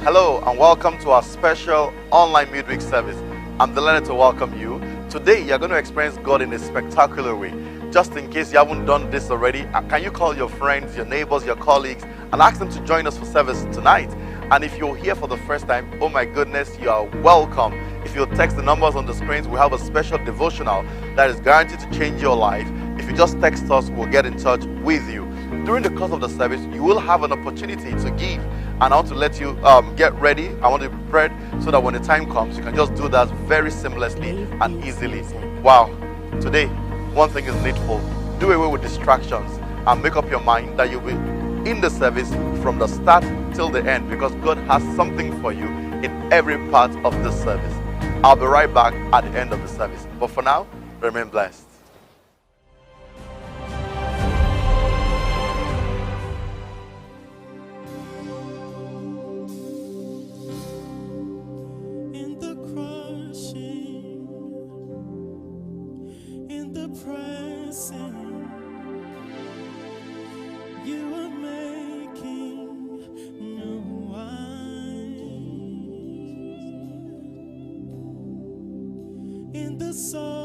Hello and welcome to our special online midweek service. I'm delighted to welcome you. Today you're going to experience God in a spectacular way. Just in case you haven't done this already, can you call your friends, your neighbors, your colleagues and ask them to join us for service tonight? And if you're here for the first time, oh my goodness, you are welcome. If you text the numbers on the screens, we have a special devotional that is guaranteed to change your life. If you just text us, we'll get in touch with you. During the course of the service, you will have an opportunity to give. And I want to let you get ready. I want to be prepared so that when the time comes, you can just do that very seamlessly and easily. Wow. Today, one thing is needful. Do away with distractions and make up your mind that you'll be in the service from the start till the end, because God has something for you in every part of this service. I'll be right back at the end of the service. But for now, remain blessed. So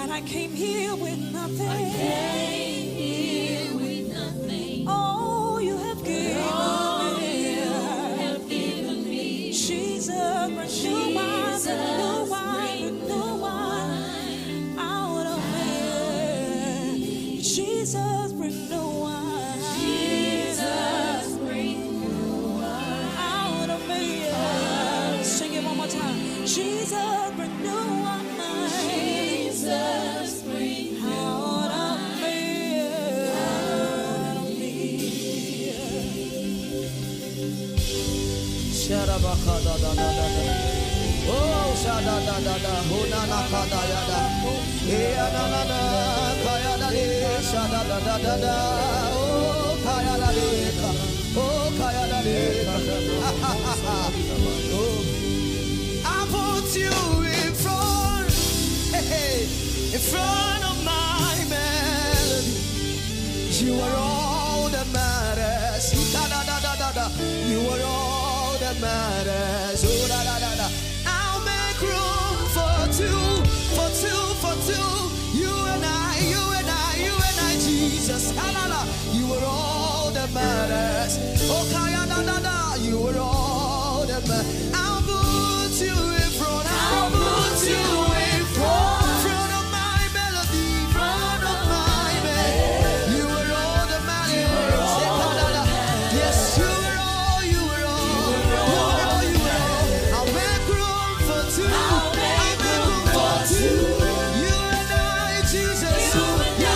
that I came here with nothing. I came here with nothing. Oh, you have given me. Jesus, renew wine out of me. Jesus, bring new wine. Jesus, bring new wine out of me. Sing it one more time. Jesus, bring new wine. Jesus, bring out of me. Out of me. Sharabaka da da da da. Oh, shada da da da. Hona na kada ya da. Eya na na na. Kaya da de. Shada da da da da. Oh, kaya da de. Oh, kaya da de. Oh, I put you in front, hey, in front of my melody. You are all that matters. Da da da da da da. You are all that matters. Oh da da da da. I'll make room for two, for two, for two. You and I, you and I, you and I, Jesus. Da da da. You are all that matters. Oh kaya da da da. You are all that matters. I'll put you in front. I'll put you in front. Front of my melody. Front of my melody. You are all that matters. Yes, you are all. You are all. You are all. You are all. I'll make room for two. I'll make room for two. You and I, Jesus. You and I,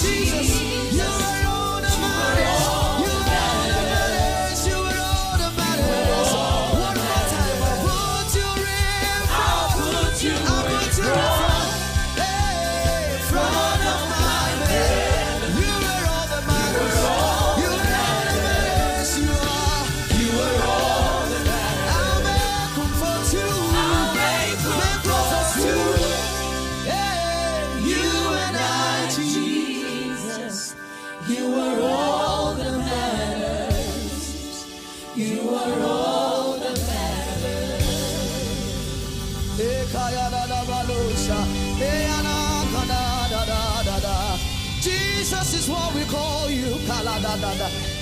Jesus. You are all that matters. You are all that matters. You are all that matters. One more time. I'll put you in front. I'll put you in front. Hey, front of my bed. You are all that matters. You are all that matters. You are all that matters. I'll make room for two. I'll make room for two. Hey, you and I, Jesus. You are all that matters. You are all that matters. Jesus is what we call you.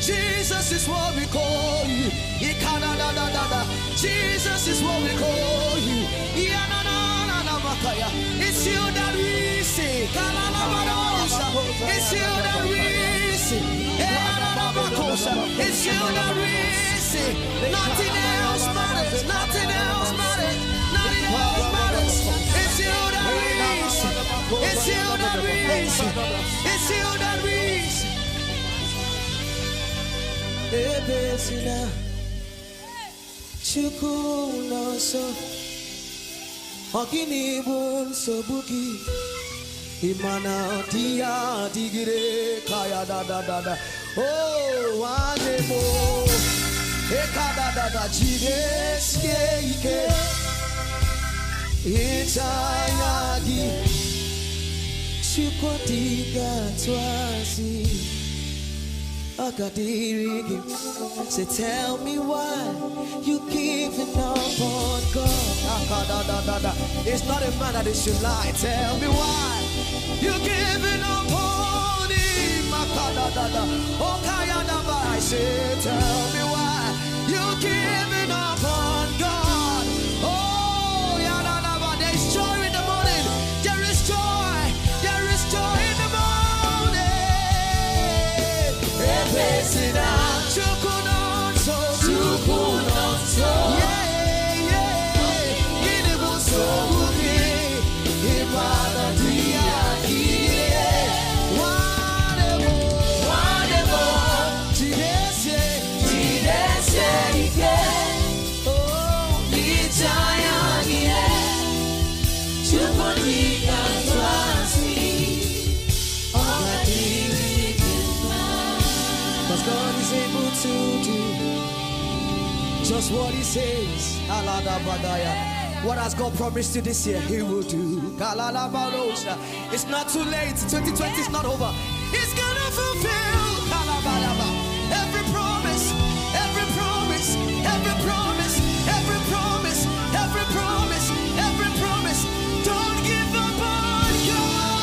Jesus is what we call you. Jesus is what we call you. It's you that we see. It's you that we see. It's you that we see. Nothing else matters. Nothing else matters. Nothing else matters. It's you that we see. It's you that we see. It's you that we see. Ebesina Chukunoso Ogini bun sobuki Imana tia digire kaya da da da da. Oh wanemo Ekada da da jideske ike Itayagi Chukotiga twasi Akadirigi. Say tell me why you giving up on God. It's not a man that they should lie. Tell me why you giving up on him. I say tell me why you giving up on God. Oh yeah, there is joy in the morning. There is joy. There is joy in the morning. God is able to do just what He says. What has God promised you this year? He will do. It's not too late. 2020 is not over. He's gonna fulfill every promise, every promise, every promise, every promise, every promise, every promise. Don't give up on God.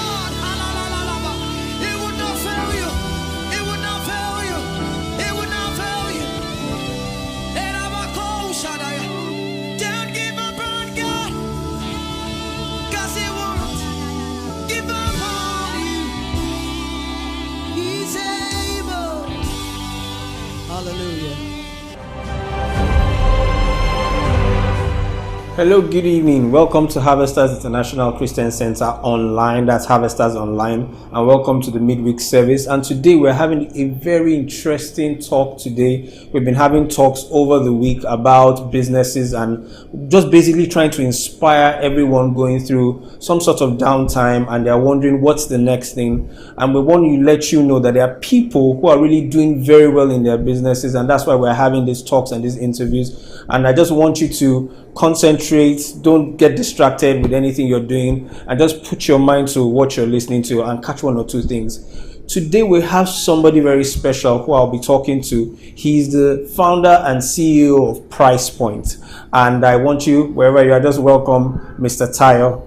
Hello, good evening. Welcome to Harvesters International Christian Center Online. That's Harvesters Online. And welcome to the midweek service. And today we're having a very interesting talk today. We've been having talks over the week about businesses and just basically trying to inspire everyone going through some sort of downtime, and they're wondering what's the next thing. And we want to let you know that there are people who are really doing very well in their businesses, and that's why we're having these talks and these interviews. And I just want you to concentrate, don't get distracted with anything you're doing, and just put your mind to what you're listening to and catch one or two things. Today we have somebody very special who I'll be talking to. He's the founder and CEO of Price Point, and I want you, wherever you are, just welcome Mr. Tayo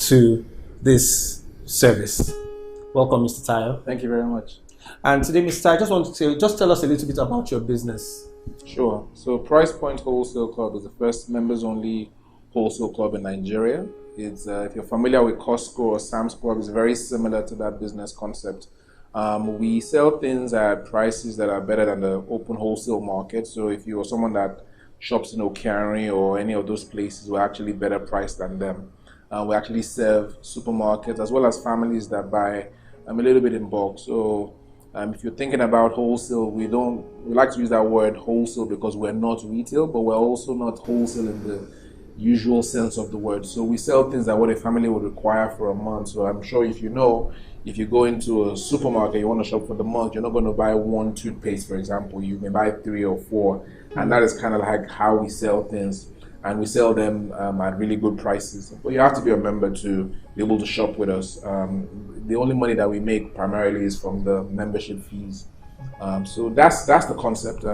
to this service. Welcome, Mr. Tayo. Thank you very much. And today, Mr. Tayo, I just want to tell us a little bit about your business. Sure. So Price Point Wholesale Club is the first members-only wholesale club in Nigeria. It's if you're familiar with Costco or Sam's Club, it's very similar to that business concept. We sell things at prices that are better than the open wholesale market. So if you're someone that shops in Okeari or any of those places, we're actually better priced than them. We actually serve supermarkets as well as families that buy a little bit in bulk. So if you're thinking about wholesale, we like to use that word wholesale because we're not retail, but we're also not wholesale in the usual sense of the word. So we sell things that what a family would require for a month. So I'm sure if you go into a supermarket, you want to shop for the month, you're not going to buy one toothpaste, for example. You may buy 3 or 4, and that is kind of like how we sell things. And we sell them at really good prices. But you have to be a member to be able to shop with us. The only money that we make primarily is from the membership fees. So that's the concept.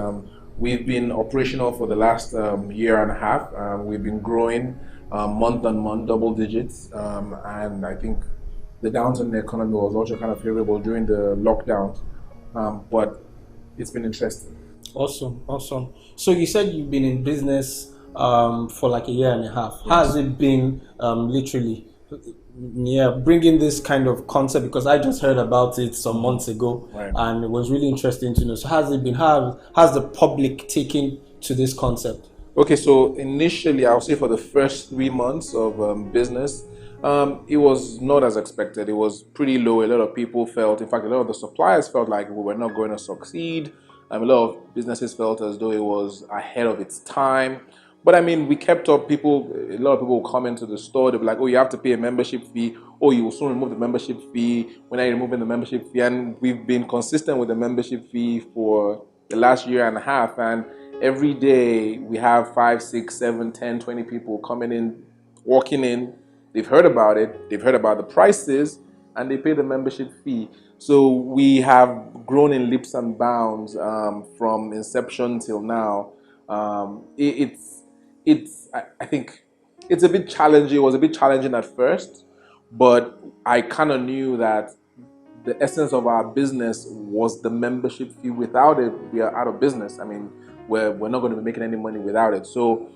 We've been operational for the last year and a half. We've been growing month on month, double digits. And I think the downturn in the economy was also kind of favorable during the lockdown. But it's been interesting. Awesome. So you said you've been in business for like a year and a half. Yes. How has it been literally bringing this kind of concept? Because I just heard about it some months ago, right, and it was really interesting to know. So how's it been? How has the public taken to this concept? Okay, so initially I'll say for the first 3 months of business, it was not as expected. It was pretty low. A lot of people felt, in fact, a lot of the suppliers felt like we were not going to succeed. A lot of businesses felt as though it was ahead of its time. But I mean, we kept up. A lot of people will come into the store. They'll be like, oh, you have to pay a membership fee. Oh, you will soon remove the membership fee. When are you removing the membership fee? And we've been consistent with the membership fee for the last year and a half. And every day we have 5, 6, 7, 10, 20 people coming in, walking in. They've heard about it. They've heard about the prices, and they pay the membership fee. So we have grown in leaps and bounds from inception till now. I think it's a bit challenging. It was a bit challenging at first, but I kind of knew that the essence of our business was the membership fee. Without it, we are out of business. I mean, we're not going to be making any money without it. So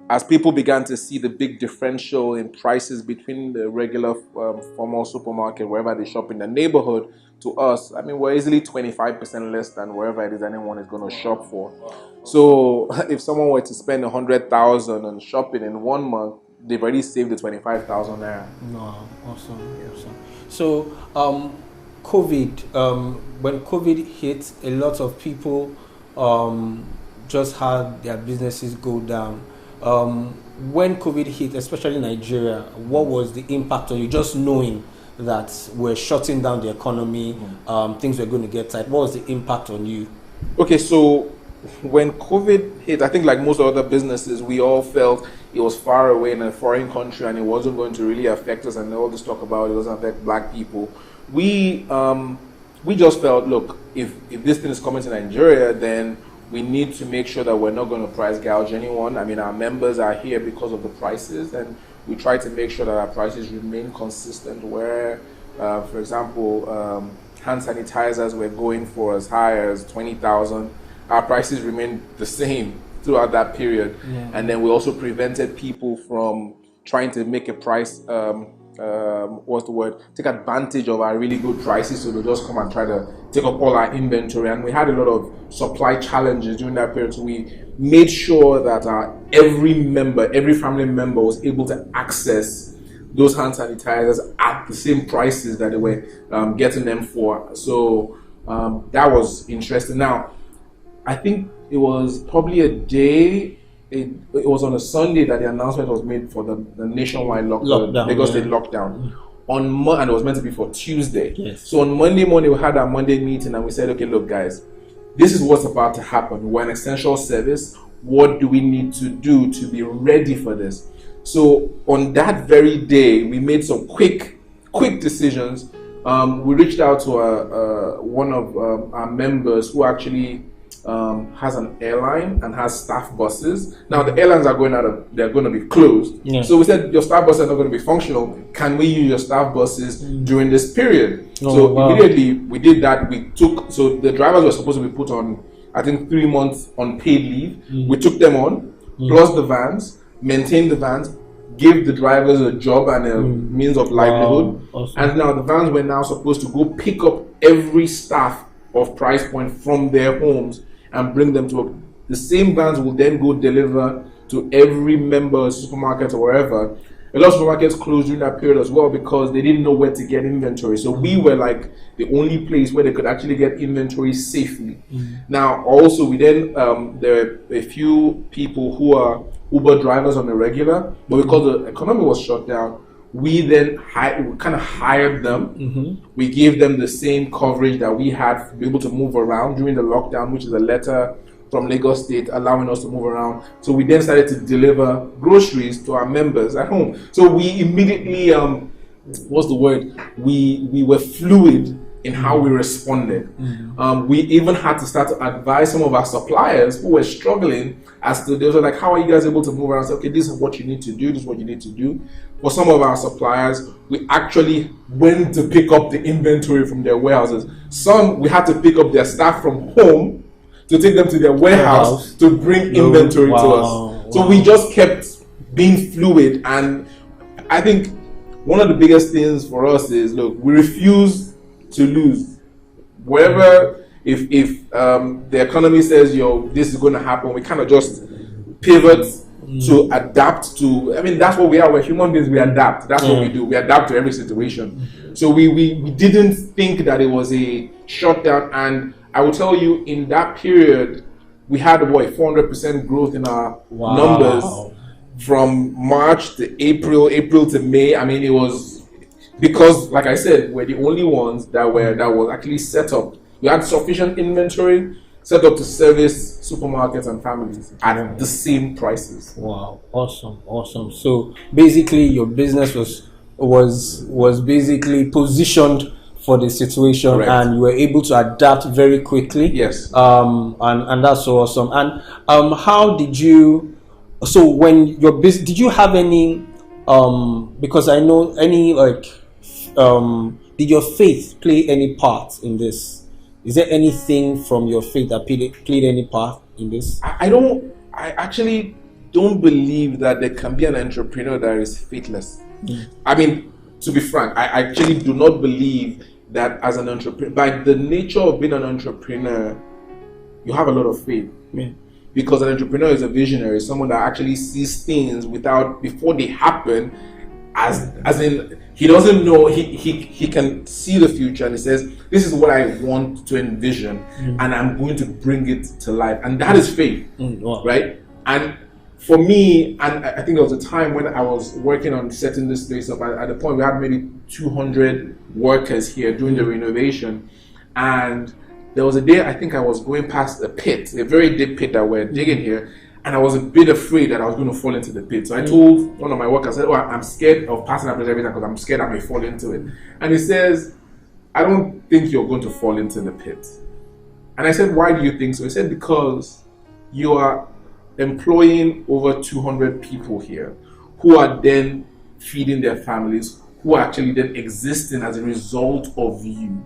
as people began to see the big differential in prices between the regular formal supermarket, wherever they shop in the neighborhood, to us, I mean, we're easily 25% less than wherever it is anyone is going to shop for. So if someone were to spend 100,000 on shopping in 1 month, they've already saved the 25,000 there. No, awesome. So COVID, when COVID hit, a lot of people just had their businesses go down. When COVID hit, especially in Nigeria, what was the impact on you? Just knowing that we're shutting down the economy, things were going to get tight. What was the impact on you? Okay, so when COVID hit, I think like most other businesses, we all felt it was far away in a foreign country and it wasn't going to really affect us, and all this talk about it doesn't affect black people. We just felt, look, if this thing is coming to Nigeria, then we need to make sure that we're not going to price gouge anyone. I mean, our members are here because of the prices, and we try to make sure that our prices remain consistent where, for example, hand sanitizers were going for as high as 20,000. Our prices remained the same throughout that period. Yeah. And then we also prevented people from trying to make a price what's the word? Take advantage of our really good prices, so they'll just come and try to take up all our inventory. And we had a lot of supply challenges during that period, so we made sure that every family member was able to access those hand sanitizers at the same prices that they were getting them for. So that was interesting. Now, I think it was probably a day. It was on a Sunday that the announcement was made for the nationwide lockdown, Lagos State lockdown. And it was meant to be for Tuesday. Yes. So on Monday morning, we had our Monday meeting and we said, okay, look, guys, this is what's about to happen. We're an essential service. What do we need to do to be ready for this? So on that very day, we made some quick decisions. We reached out to one of our members who actually has an airline and has staff buses. Now the airlines are they're going to be closed. Yeah. So we said, your staff buses are not going to be functional. Can we use your staff buses during this period? Immediately we did that. So the drivers were supposed to be put on, I think, 3 months unpaid leave. We took them on, plus the vans, maintained the vans, gave the drivers a job and a means of livelihood. Awesome. And now the vans were now supposed to go pick up every staff of Price Point from their homes and bring them to work. The same vans will then go deliver to every member supermarket or wherever. A lot of supermarkets closed during that period as well because they didn't know where to get inventory. So we were like the only place where they could actually get inventory safely. Now, also, we then, there are a few people who are Uber drivers on the regular, but because the economy was shut down, we then kind of hired them. We gave them the same coverage that we had to be able to move around during the lockdown, which is a letter from Lagos State allowing us to move around. So we then started to deliver groceries to our members at home. So we immediately, we were fluid in how we responded. We even had to start to advise some of our suppliers who were struggling as to, they were like, how are you guys able to move around? So, okay, this is what you need to do, this is what you need to do. For some of our suppliers, we actually went to pick up the inventory from their warehouses. Some, we had to pick up their staff from home to take them to their warehouse to bring inventory to us. So we just kept being fluid. And I think one of the biggest things for us is, look, we refuse to lose. Wherever, if the economy says, this is going to happen, we kind of just pivot to adapt to. I mean, that's what we are. We're human beings. We adapt. That's what we do. We adapt to every situation. So we didn't think that it was a shutdown. And I will tell you, in that period, we had 400% growth in our numbers from March to April to May. I mean, it was because, like I said, we're the only ones that was actually set up. We had sufficient inventory set up to service supermarkets and families at the same prices. Wow, awesome. So basically, your business was basically positioned for the situation. Correct. And you were able to adapt very quickly. Yes. And that's so awesome. And how did you? So when your business, did you have any? Because I know any did your faith play any part in this? Is there anything from your faith that played any part in this? I actually don't believe that there can be an entrepreneur that is faithless. I mean, to be frank, I actually do not believe that as an entrepreneur, by the nature of being an entrepreneur, you have a lot of faith. Yeah. Because an entrepreneur is a visionary, someone that actually sees things before they happen, as in he doesn't know, he can see the future and he says, this is what I want to envision and I'm going to bring it to life. And that is faith, right? And for me, and I think there was a time when I was working on setting this place up. At the point we had maybe 200 workers here doing the renovation, and there was a day I think I was going past a pit, a very deep pit that we're digging here, and I was a bit afraid that I was going to fall into the pit. So I told one of my workers, I said, I'm scared of passing that place every time because I'm scared I may fall into it. And he says, I don't think you're going to fall into the pit. And I said, why do you think so? He said, because you are employing over 200 people here who are then feeding their families, who are actually then existing as a result of you.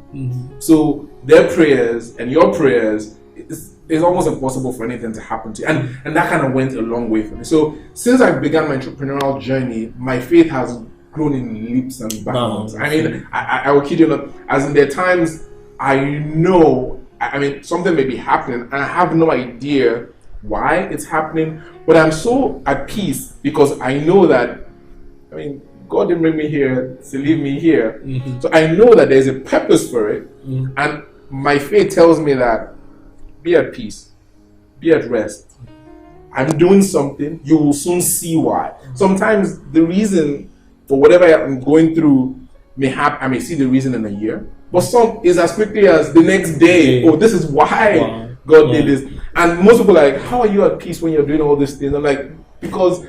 So their prayers and your prayers, it's almost impossible for anything to happen to you. And that kind of went a long way for me. So since I began my entrepreneurial journey, my faith has grown in leaps and bounds. No. I mean, I will kid you not. As in, there are times I know, I mean, something may be happening, and I have no idea why it's happening, but I'm so at peace because I know that, I mean, God didn't bring me here to leave me here. Mm-hmm. So I know that there's a purpose for it, and my faith tells me that be at peace, be at rest. I'm doing something, you will soon see why. Sometimes the reason for whatever I'm going through may happen, I may see the reason in a year, but some is as quickly as the next day. Oh, this is why God did this. And most people are like, how are you at peace when you're doing all these things? I'm like, because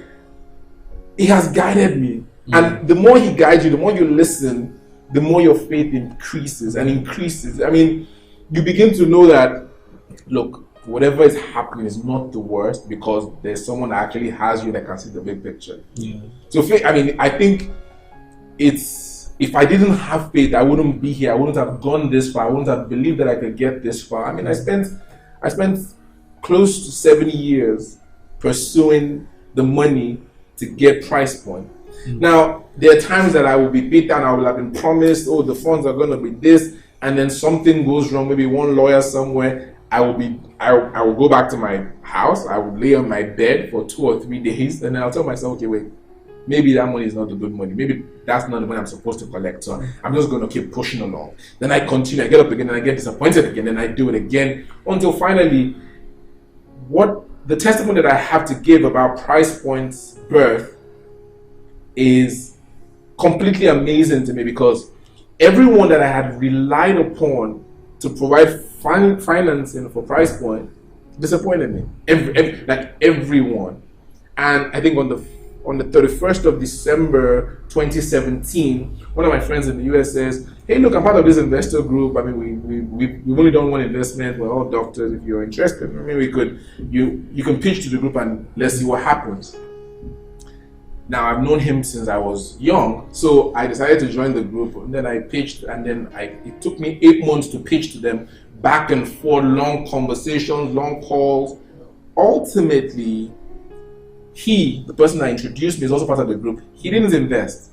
He has guided me. And the more He guides you, the more you listen, the more your faith increases and increases. I mean, you begin to know that, look, whatever is happening is not the worst because there's someone that actually has you that can see the big picture. Yeah. So, I mean, I think if I didn't have faith, I wouldn't be here. I wouldn't have gone this far. I wouldn't have believed that I could get this far. I mean, I spent close to 7 years pursuing the money to get price point. Now, there are times that I will be beaten. I will have been promised, oh, the funds are going to be this, and then something goes wrong. Maybe one lawyer somewhere. I will go back to my house. I will lay on my bed for 2 or 3 days, and then I'll tell myself, okay, wait, maybe that money is not the good money. Maybe that's not the money I'm supposed to collect. So I'm just going to keep pushing along. Then I continue. I get up again, and I get disappointed again, and I do it again until finally, what the testimony that I have to give about Price Point's birth is completely amazing to me because everyone that I had relied upon to provide financing for Price Point disappointed me. Everyone. And I think on the 31st of December 2017, one of my friends in the US says, hey, look, I'm part of this investor group. I mean, we've only done one investment. We're all doctors. If you're interested, I mean, you can pitch to the group and let's see what happens. Now, I've known him since I was young, so I decided to join the group, and then I pitched, and then it took me 8 months to pitch to them, back and forth, long conversations, long calls. Ultimately, the person that introduced me, is also part of the group. He didn't invest.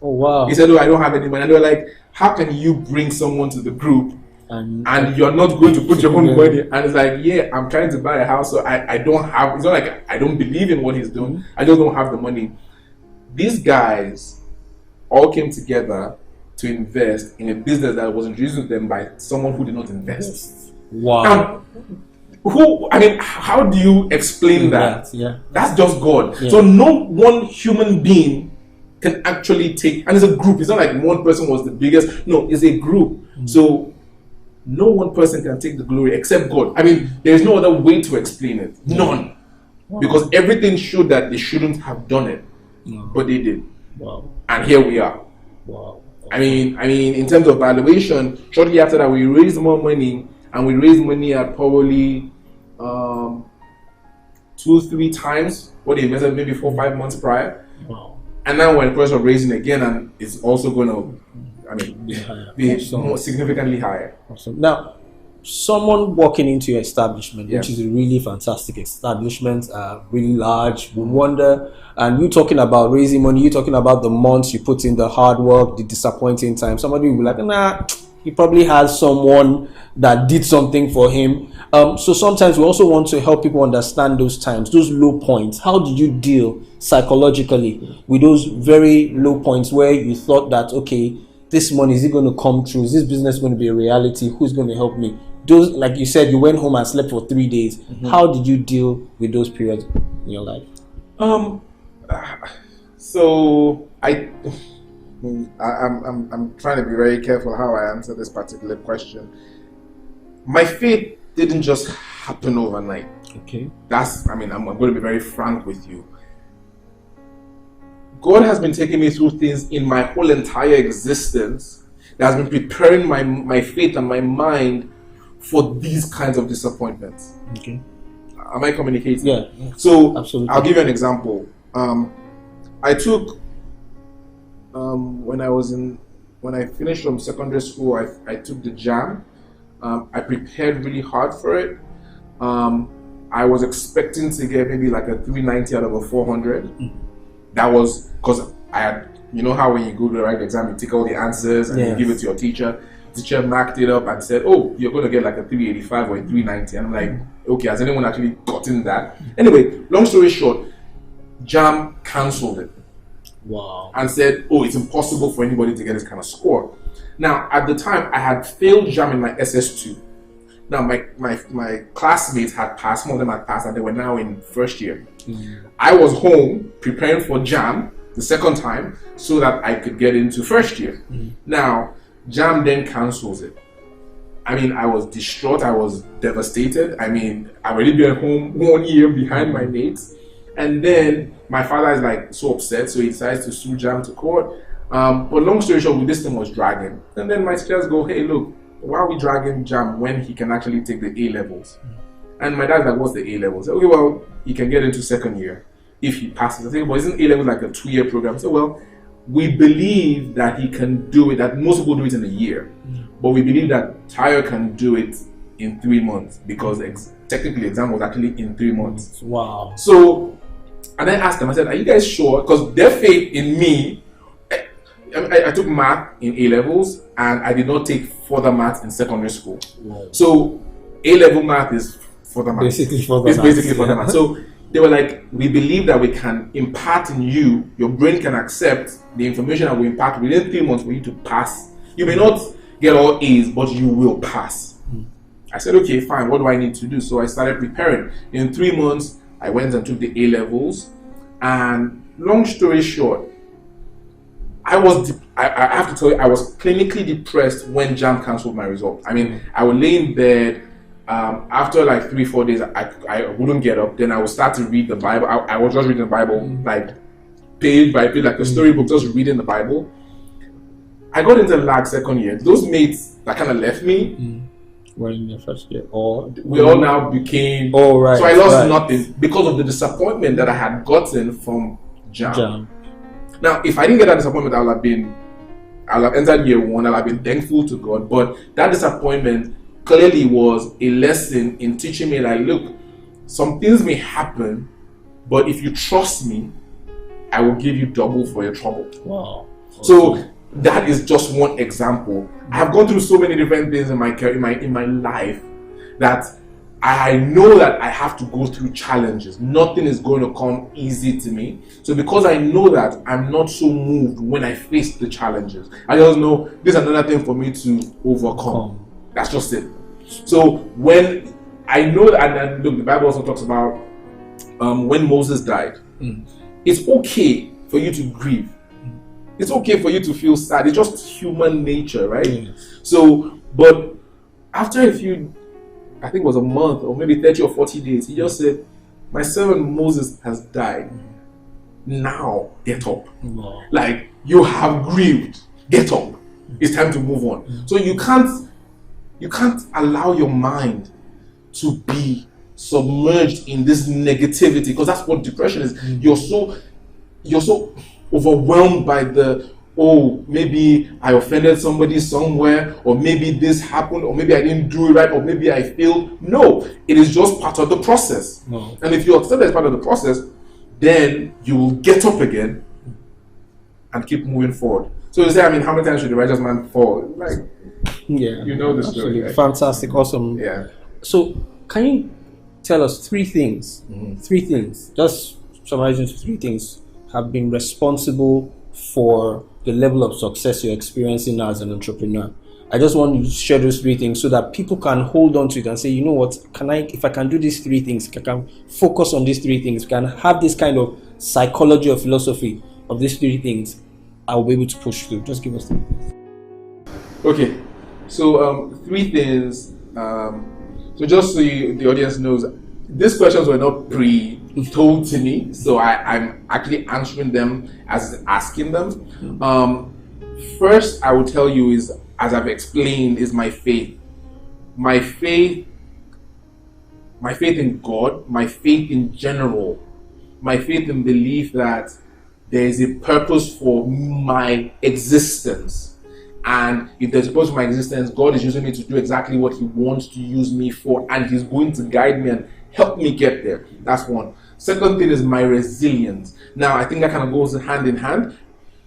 Oh, wow. He said, oh, I don't have any money. And they were like, how can you bring someone to the group and you're not going to put your own money? And it's like, yeah, I'm trying to buy a house, so I don't have, it's not like I don't believe in what he's doing. I just don't have the money. These guys all came together to invest in a business that was introduced to them by someone who did not invest. Wow. Now, how do you explain that? Yeah. That's just God. Yeah. So no one human being can actually take, and it's a group. It's not like one person was the biggest. No, it's a group. So no one person can take the glory except God. I mean, there's no other way to explain it. None. Wow. Because everything showed that they shouldn't have done it. No. But they did. Wow. And here we are. Wow. I mean, in terms of valuation, shortly after that, we raised more money, and we raised money at probably 2-3 times what they invested maybe 4-5 months prior. Wow. And now we're in the process of raising again, and it's also going to, be more significantly higher. Awesome. Now, someone walking into your establishment, which is a really fantastic establishment, really large, would wonder, and you talking about raising money, you talking about the months you put in, the hard work, the disappointing time. Somebody will be like, nah, he probably has someone that did something for him. So sometimes we also want to help people understand those times, those low points. How did you deal psychologically with those very low points where you thought that, okay, this money, is it going to come true? Is this business going to be a reality? Who's going to help me? Those, like you said, you went home and slept for 3 days. How did you deal with those periods in your life? So I'm trying to be very careful how I answer this particular question. My faith didn't just happen overnight. Okay. I'm going to be very frank with you. God has been taking me through things in my whole entire existence that has been preparing my faith and my mind for these kinds of disappointments. Okay. Am I communicating? Yeah. So absolutely. I'll give you an example. I took when I finished from secondary school, I took the JAM. I prepared really hard for it. I was expecting to get maybe like a 390 out of a 400. that was because I had, you know how when you go to write the exam, you take all the answers and you give it to your teacher. Teacher marked it up and said, "Oh, you're going to get like a 385 or a 390." And I'm like, "Okay, has anyone actually gotten that?" Anyway, long story short, JAMB cancelled it. Wow. And said, "Oh, it's impossible for anybody to get this kind of score." Now, at the time, I had failed JAMB in my SS2. Now, my classmates had passed, some of them had passed, and they were now in first year. I was home preparing for JAMB the second time so that I could get into first year. Now, JAMB then cancels it. I mean, I was distraught, I was devastated. I mean, I already been home 1 year behind my mates. And then my father is like so upset, so he decides to sue JAMB to court. But long story short, this thing was dragging. And then my teachers go, "Hey, look, why are we dragging JAMB when he can actually take the A levels?" And my dad's like, "What's the A levels?" I said, "Okay, well, he can get into second year if he passes." I said, "Well, isn't A levels like a 2-year program?" I said, "Well, we believe that he can do it, that most people do it in a year. But we believe that Tayo can do it in 3 months because technically the exam was actually in 3 months." Wow. So, and I asked them, I said, "Are you guys sure?" Because their faith in me, I took math in A levels and I did not take further math in secondary school. Wow. So A level math is further math. Basically further it's math. basically further math. So they were like, "We believe that we can impart in you, your brain can accept the information that we impart within 3 months for you to pass. You may not get all A's, but you will pass." I said, "Okay, fine, what do I need to do?" So I started preparing. In 3 months, I went and took the A levels. And long story short, I have to tell you, I was clinically depressed when JAMB cancelled my results. I mean, I would lay in bed. After like 3-4 days, I wouldn't get up. Then I would start to read the Bible. I was just reading the Bible, like page by page, like a storybook, just reading the Bible. I got into lag second year. Those mates that kind of left me, Were in your first year, or we all now became. Oh, right. So I lost right. nothing because of the disappointment that I had gotten from JAMB. JAMB. Now, if I didn't get that disappointment, I'll have entered year 1. I'll have been thankful to God. But that disappointment clearly was a lesson in teaching me, like, look, some things may happen, but if you trust me, I will give you double for your trouble. Wow. So that is just one example. I have gone through so many different things in my career, in my life, that I know that I have to go through challenges. Nothing is going to come easy to me. So because I know that, I'm not so moved when I face the challenges. I just know this is another thing for me to overcome. That's just it. So when I know that, and look, the Bible also talks about when Moses died, it's okay for you to grieve. It's okay for you to feel sad. It's just human nature, right? So, but after a few, I think it was a month or maybe 30 or 40 days, he just said, "My servant Moses has died. Now get up." Wow. Like, you have grieved. Get up. It's time to move on. So you can't allow your mind to be submerged in this negativity, because that's what depression is. You're so overwhelmed by maybe I offended somebody somewhere, or maybe this happened, or maybe I didn't do it right, or maybe I failed. No, it is just part of the process. No. And if you accept that as part of the process, then you will get up again and keep moving forward. So you say, I mean, how many times should the righteous man fall? Like, you know the story. Right? Fantastic, awesome. Yeah. So, can you tell us 3 things? 3 things, just summarizing 3 things, have been responsible for the level of success you're experiencing as an entrepreneur. I just want you to share those 3 things so that people can hold on to it and say, you know what, if I can do these 3 things, I can focus on these 3 things, can have this kind of psychology or philosophy of these 3 things, I'll be able to push through. Just give us 3 things. Okay, so 3 things. So just so the audience knows, these questions were not pre-told to me, so I'm actually answering them as asking them. First, I will tell you is, as I've explained, is my faith. My faith in God, my faith in general, my faith in belief that there is a purpose for my existence. And if there's a purpose for my existence, God is using me to do exactly what He wants to use me for, and He's going to guide me and help me get there. That's one. Second thing is my resilience. Now, I think that kind of goes hand in hand.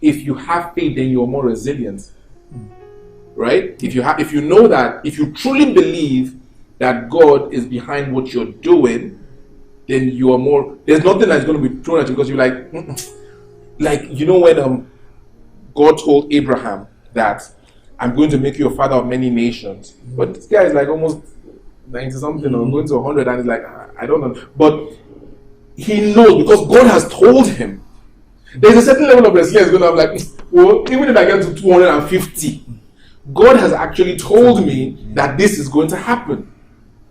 If you have faith, then you're more resilient, right? If you know that, if you truly believe that God is behind what you're doing, then you are more. There's nothing that's going to be thrown at you because you're like, when God told Abraham that I'm going to make you a father of many nations, but this guy is like almost 90 something or going to 100, and he's like, I don't know, but he knows because God has told him. There's a certain level of resilience going to have, like, well, even if I get to 250, God has actually told me that this is going to happen.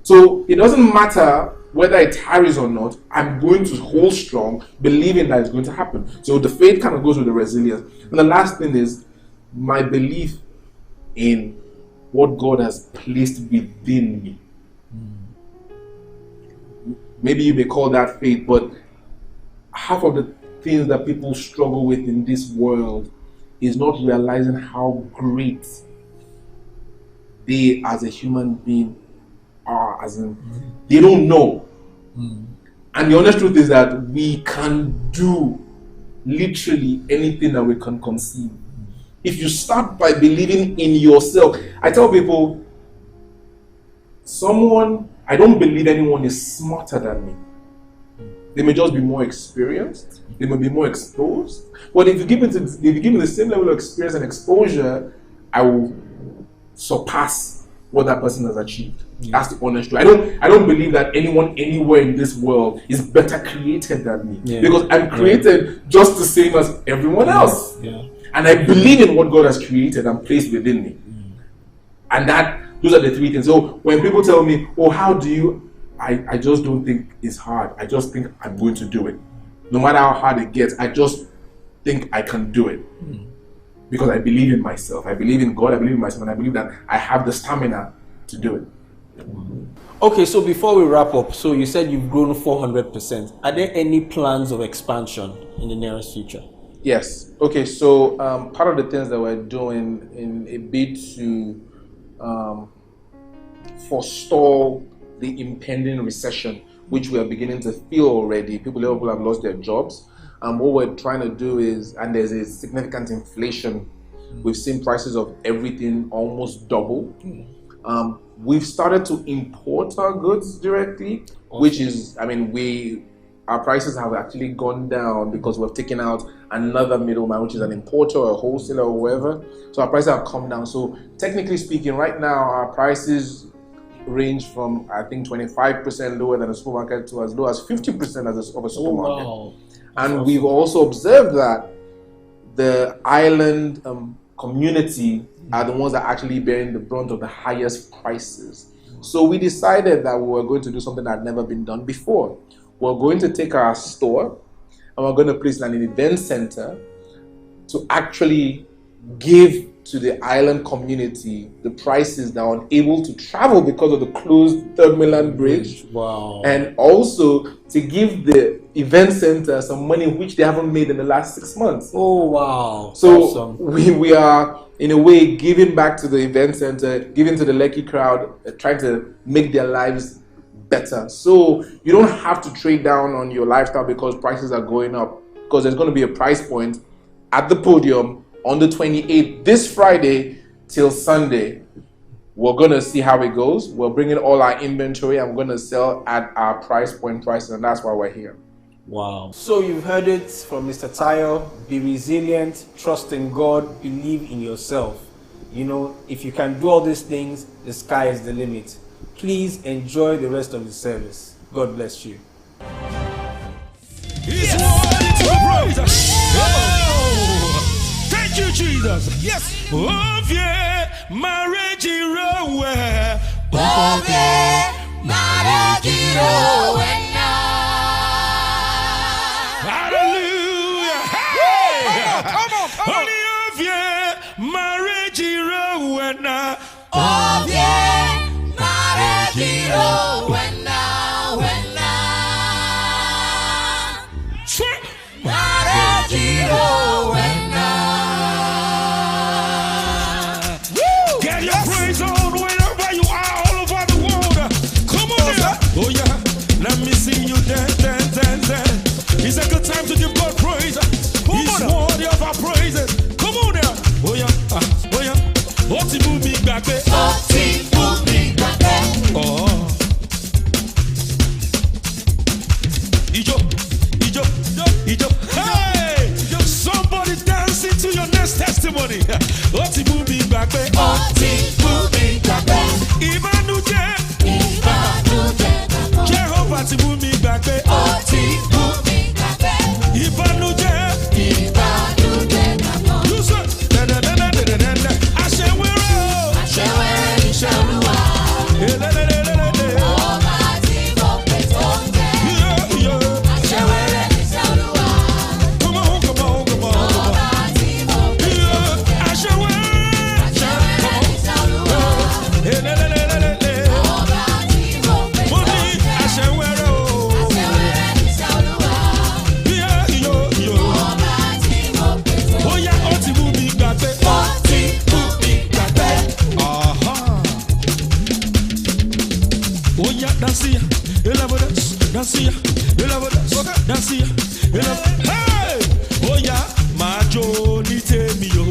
So it doesn't matter whether it tarries or not, I'm going to hold strong, believing that it's going to happen. So the faith kind of goes with the resilience. And the last thing is my belief in what God has placed within me. Maybe you may call that faith, but half of the things that people struggle with in this world is not realizing how great they as a human being are, as in they don't know. And the honest truth is that we can do literally anything that we can conceive. If you start by believing in yourself, I tell people, I don't believe anyone is smarter than me. They may just be more experienced. They may be more exposed. But if you give me the same level of experience and exposure, I will surpass what that person has achieved. That's the honest truth. I don't believe that anyone anywhere in this world is better created than me. Because I'm created just the same as everyone else. And I believe in what God has created and placed within me. And those are the three things. So when people tell me, oh, how do you, I just don't think it's hard. I just think I'm going to do it. No matter how hard it gets, I just think I can do it. Because I believe in myself. I believe in God. I believe in myself. And I believe that I have the stamina to do it. Okay, so before we wrap up, so you said you've grown 400%. Are there any plans of expansion in the nearest future? Yes. Okay, so part of the things that we're doing in a bid to forestall the impending recession, which we are beginning to feel already. People have lost their jobs. What we're trying to do is, and there's a significant inflation. We've seen prices of everything almost double. We've started to import our goods directly, which is, our prices have actually gone down because we've taken out another middleman, which is an importer or a wholesaler or whoever. So our prices have come down. So technically speaking, right now our prices range from, I think, 25% lower than a supermarket to as low as 50% of a supermarket. Wow. And we've also observed that the island community are the ones that are actually bearing the brunt of the highest prices. So we decided that we were going to do something that had never been done before. We're going to take our store and we're going to place it in an event center to actually give to the island community the prices that are unable to travel because of the closed Third Mainland Bridge. Wow. And also to give the event center some money which they haven't made in the last 6 months. Oh, wow. So awesome. we are, in a way, giving back to the event center, giving to the Lekki crowd, trying to make their lives better. So you don't have to trade down on your lifestyle because prices are going up, because there's going to be a price point at the podium on the 28th, this Friday till Sunday. We're going to see how it goes. We're bringing all our inventory and we're going to sell at our price point prices, and that's why we're here. Wow. So you've heard it from Mr. Tayo. Be resilient, trust in God, believe in yourself. You know, if you can do all these things, the sky is the limit. Please enjoy the rest of the service. God bless you. He's worthy to be praised. Oh, thank you, Jesus. Yes. Oh, yeah, marriage hero. Oh, yeah, marriage hero. Hallelujah. Hey. Come on. Oh, yeah, marriage hero. Oh, yeah, marriage hero. Get your praise on wherever you are, all over the world. Come on, oh yeah, let me see you dance. time to give God praise. He's worthy of our praises. Come on now. Oh yeah, oh yeah. What's the movie back there? Oh. Ijo. Hey! Somebody dancing to your next testimony. What's the movie back there? Ibanuje. Jehovah ti movie back there. Ibanuje. You say, hey! Oh yeah, my Johnny tell me yo.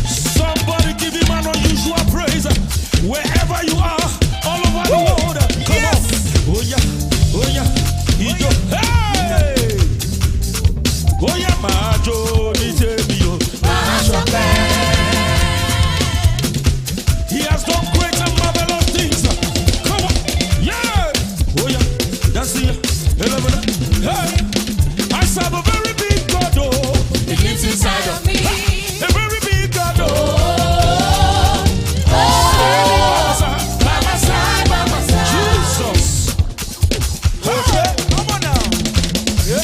Somebody give him an unusual praise wherever you are, all over the world. Come on. Oh yeah, Ijo. Hey! Oh yeah, my Johnny tell me yo. He has done great and marvelous things. Come on. Yeah. Oh yeah. That's it. Hey. I serve a very big God. Oh. He lives inside of me. A very big God. Oh. By my side. Jesus. Okay. Come on now. Yeah.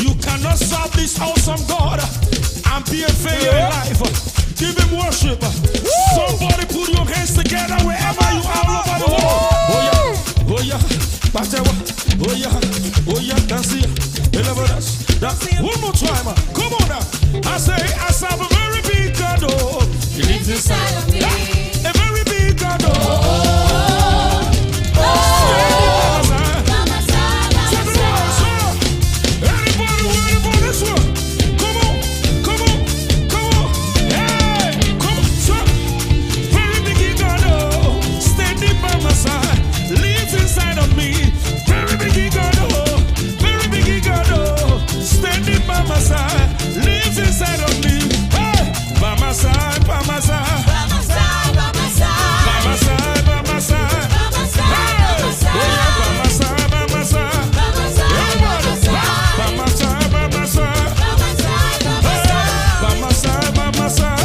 You cannot serve this awesome God and be a failure in life. Give him worship. Somebody put your hands together wherever you are all over the world. Oh yeah, Patewa. Oh yeah, dance here. One more time. Come on now. I say, I serve a very big God. Oh, he lives inside of me. A very big God. Oh. Anybody this one? Come on. Hey, come on, sir. Very big God, standing by my side, lives inside of me. Very big God, standing by my side, lives inside of me. Hey, by my side, by my side, by my side, by my side, by my side, by my side, by my side, oh yeah, by my side, by my side, by my side, by my side, by my side, by my side, by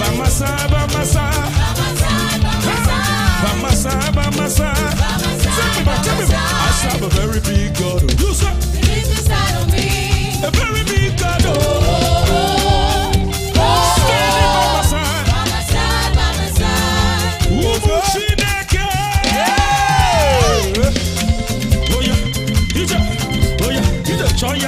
my side, by my side, by my side, by my side, by my side. Tell me, I serve a very big God. You say, he lives inside of me. A very big God. Standing by my side. By my side, by my side. Umushineke. Oh yeah, choya.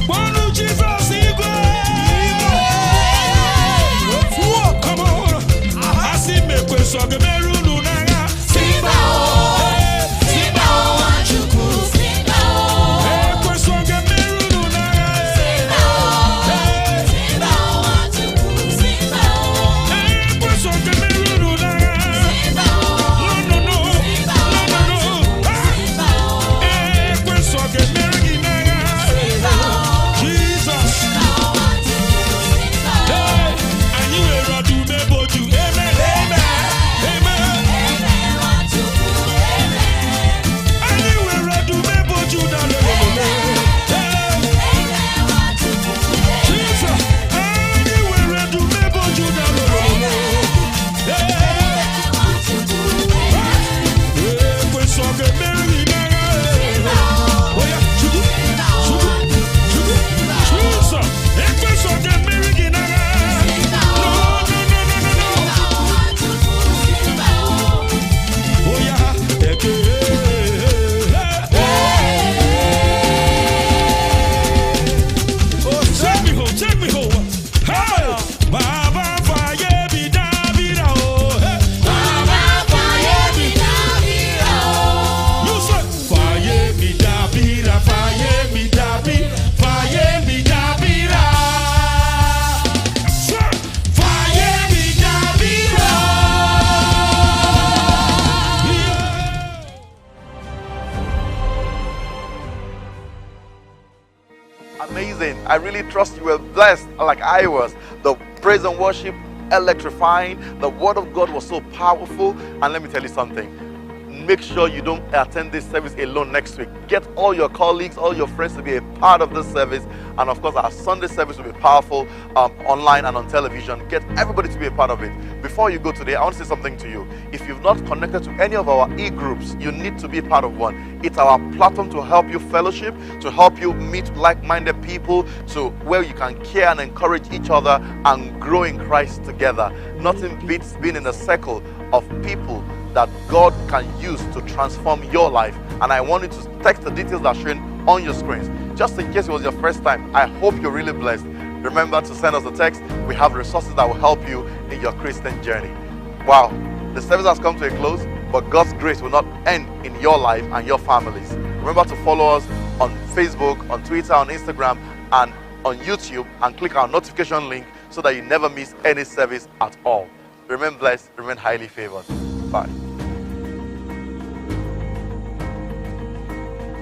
Wanu Jesus igwe. Come on. I see me kweso gemeru nunaga. Simba wachuku. Simba kweso gemeru nunaga. Simba wachuku. Simba kweso gemeru nunaga. No. Kweso gemeru nunaga. Jesus. I really trust you were blessed like I was. The praise and worship, electrifying. The word of God was so powerful. And let me tell you something. Make sure you don't attend this service alone next week. Get all your colleagues, all your friends to be a part of this service. And of course, our Sunday service will be powerful online and on television. Get everybody to be a part of it. Before you go today, I want to say something to you. If you've not connected to any of our e-groups, you need to be part of one. It's our platform to help you fellowship, to help you meet like-minded people, to where you can care and encourage each other and grow in Christ together. Nothing beats being in a circle of people that God can use to transform your life. And I want you to text the details that are showing on your screens. Just in case it was your first time, I hope you're really blessed. Remember to send us a text. We have resources that will help you in your Christian journey. Wow, the service has come to a close, but God's grace will not end in your life and your families. Remember to follow us on Facebook, on Twitter, on Instagram, and on YouTube, and click our notification link so that you never miss any service at all. Remain blessed, remain highly favored. Bye.